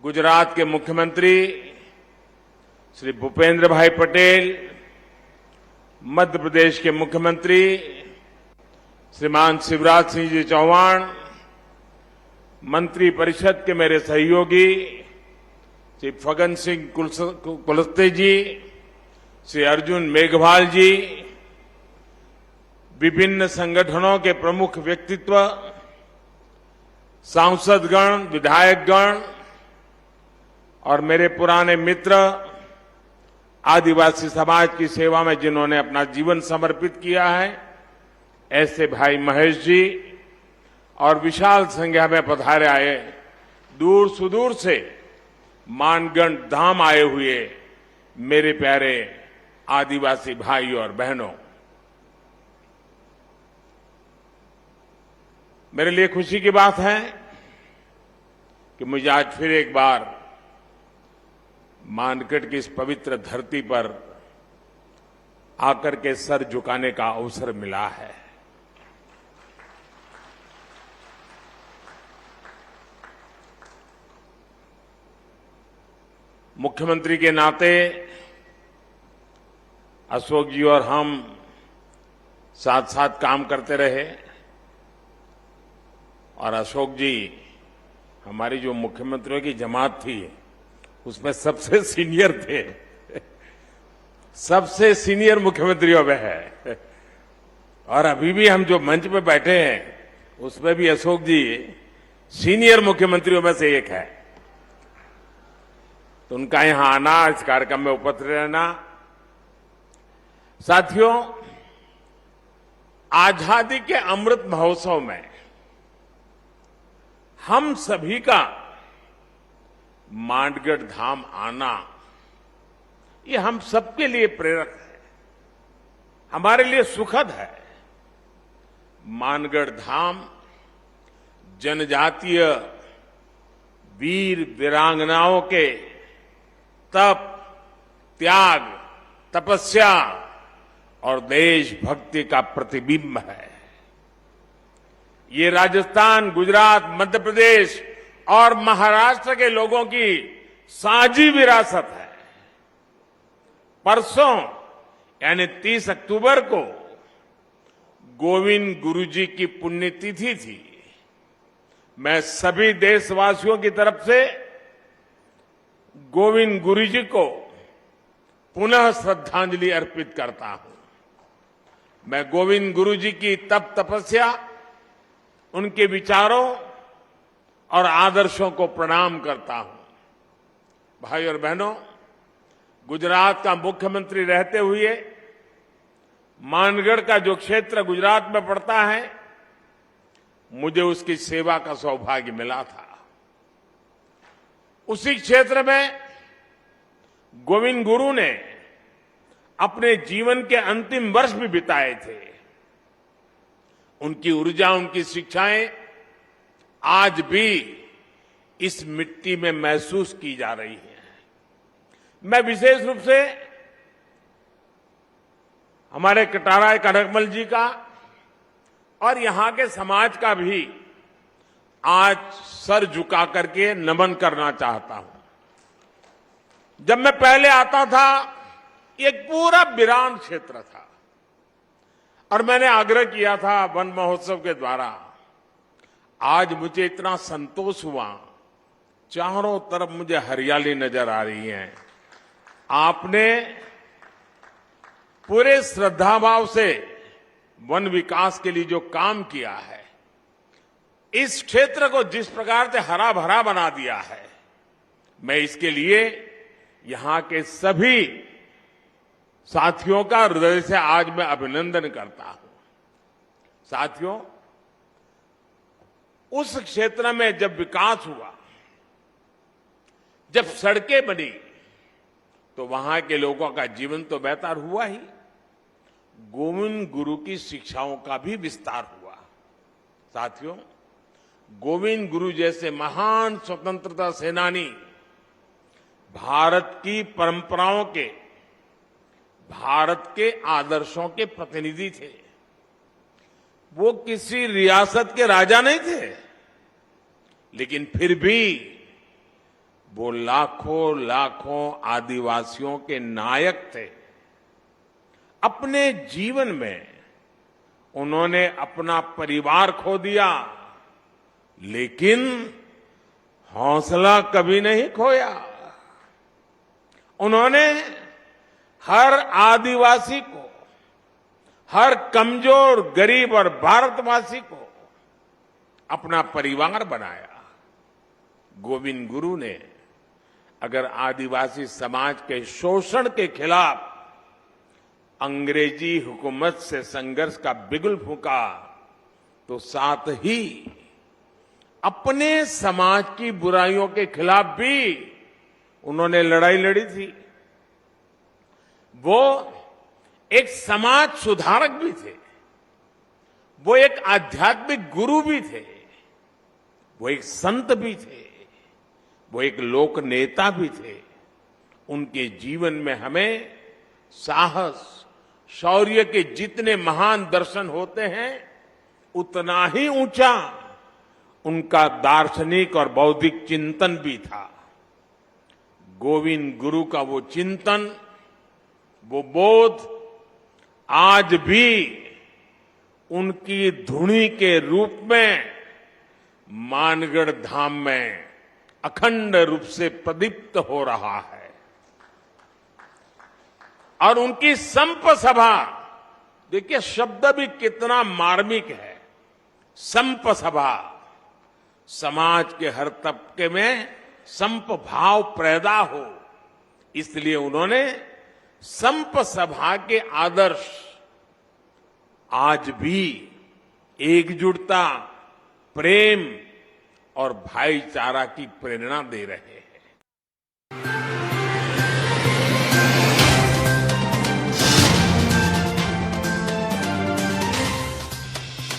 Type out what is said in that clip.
गुजरात के मुख्यमंत्री श्री भूपेंद्र भाई पटेल, मध्य प्रदेश के मुख्यमंत्री श्रीमान शिवराज सिंह जी चौहान, मंत्री परिषद के मेरे सहयोगी श्री फग्गन सिंह कुलस्ते जी, श्री अर्जुन मेघवाल जी, विभिन्न संगठनों के प्रमुख व्यक्तित्व, सांसदगण, विधायकगण और मेरे पुराने मित्र, आदिवासी समाज की सेवा में जिन्होंने अपना जीवन समर्पित किया है, ऐसे भाई महेश जी और विशाल संख्या में पधारे आए दूर सुदूर से मानगढ़ धाम आए हुए मेरे प्यारे आदिवासी भाई और बहनों, मेरे लिए खुशी की बात है कि मुझे आज फिर एक बार मानगढ़ की इस पवित्र धरती पर आकर के सर झुकाने का अवसर मिला है। मुख्यमंत्री के नाते अशोक जी और हम साथ साथ काम करते रहे और अशोक जी हमारी जो मुख्यमंत्रियों की जमात थी उसमें सबसे सीनियर थे, सबसे सीनियर मुख्यमंत्रियों में है। और अभी भी हम जो मंच पे बैठे हैं उसमें भी अशोक जी सीनियर मुख्यमंत्रियों में से एक है। तो उनका यहां आना, इस कार्यक्रम में उपस्थित रहना, साथियों, आजादी के अमृत महोत्सव में हम सभी का मानगढ़ धाम आना, ये हम सबके लिए प्रेरक है, हमारे लिए सुखद है। मानगढ़ धाम जनजातीय वीर वीरांगनाओं के तप, त्याग, तपस्या और देशभक्ति का प्रतिबिंब है। ये राजस्थान, गुजरात, मध्य प्रदेश और महाराष्ट्र के लोगों की साझी विरासत है। परसों यानी 30 अक्टूबर को गोविंद गुरु जी की पुण्यतिथि थी। मैं सभी देशवासियों की तरफ से गोविंद गुरु जी को पुनः श्रद्धांजलि अर्पित करता हूं। मैं गोविंद गुरु जी की तप तपस्या, उनके विचारों और आदर्शों को प्रणाम करता हूं। भाई और बहनों, गुजरात का मुख्यमंत्री रहते हुए मानगढ़ का जो क्षेत्र गुजरात में पड़ता है, मुझे उसकी सेवा का सौभाग्य मिला था। उसी क्षेत्र में गोविंद गुरु ने अपने जीवन के अंतिम वर्ष भी बिताए थे। उनकी ऊर्जा, उनकी शिक्षाएं आज भी इस मिट्टी में महसूस की जा रही हैं। मैं विशेष रूप से हमारे कटारा कनकमल जी का और यहां के समाज का भी आज सर झुका करके नमन करना चाहता हूं। जब मैं पहले आता था, एक पूरा वीरान क्षेत्र था और मैंने आग्रह किया था वन महोत्सव के द्वारा। आज मुझे इतना संतोष हुआ, चारों तरफ मुझे हरियाली नजर आ रही है। आपने पूरे श्रद्धाभाव से वन विकास के लिए जो काम किया है, इस क्षेत्र को जिस प्रकार से हरा भरा बना दिया है, मैं इसके लिए यहां के सभी साथियों का हृदय से आज मैं अभिनंदन करता हूं। साथियों, उस क्षेत्र में जब विकास हुआ, जब सड़कें बनी, तो वहां के लोगों का जीवन तो बेहतर हुआ ही, गोविंद गुरु की शिक्षाओं का भी विस्तार हुआ। साथियों, गोविंद गुरु जैसे महान स्वतंत्रता सेनानी भारत की परंपराओं के, भारत के आदर्शों के प्रतिनिधि थे। वो किसी रियासत के राजा नहीं थे, लेकिन फिर भी वो लाखों लाखों आदिवासियों के नायक थे। अपने जीवन में उन्होंने अपना परिवार खो दिया, लेकिन हौसला कभी नहीं खोया। उन्होंने हर आदिवासी को, हर कमजोर, गरीब और भारतवासी को अपना परिवार बनाया। गोविंद गुरु ने अगर आदिवासी समाज के शोषण के खिलाफ अंग्रेजी हुकूमत से संघर्ष का बिगुल फूंका, तो साथ ही अपने समाज की बुराइयों के खिलाफ भी उन्होंने लड़ाई लड़ी थी। वो एक समाज सुधारक भी थे, वो एक आध्यात्मिक गुरु भी थे, वो एक संत भी थे, वो एक लोक नेता भी थे। उनके जीवन में हमें साहस, शौर्य के जितने महान दर्शन होते हैं, उतना ही ऊंचा उनका दार्शनिक और बौद्धिक चिंतन भी था। गोविंद गुरु का वो चिंतन, वो बोध आज भी उनकी धुनी के रूप में मानगढ़ धाम में अखंड रूप से प्रदीप्त हो रहा है। और उनकी संप सभा, देखिए शब्द भी कितना मार्मिक है। संप सभा, समाज के हर तबके में संप भाव पैदा हो, इसलिए उन्होंने संप सभा के आदर्श आज भी एकजुटता, प्रेम और भाईचारा की प्रेरणा दे रहे हैं।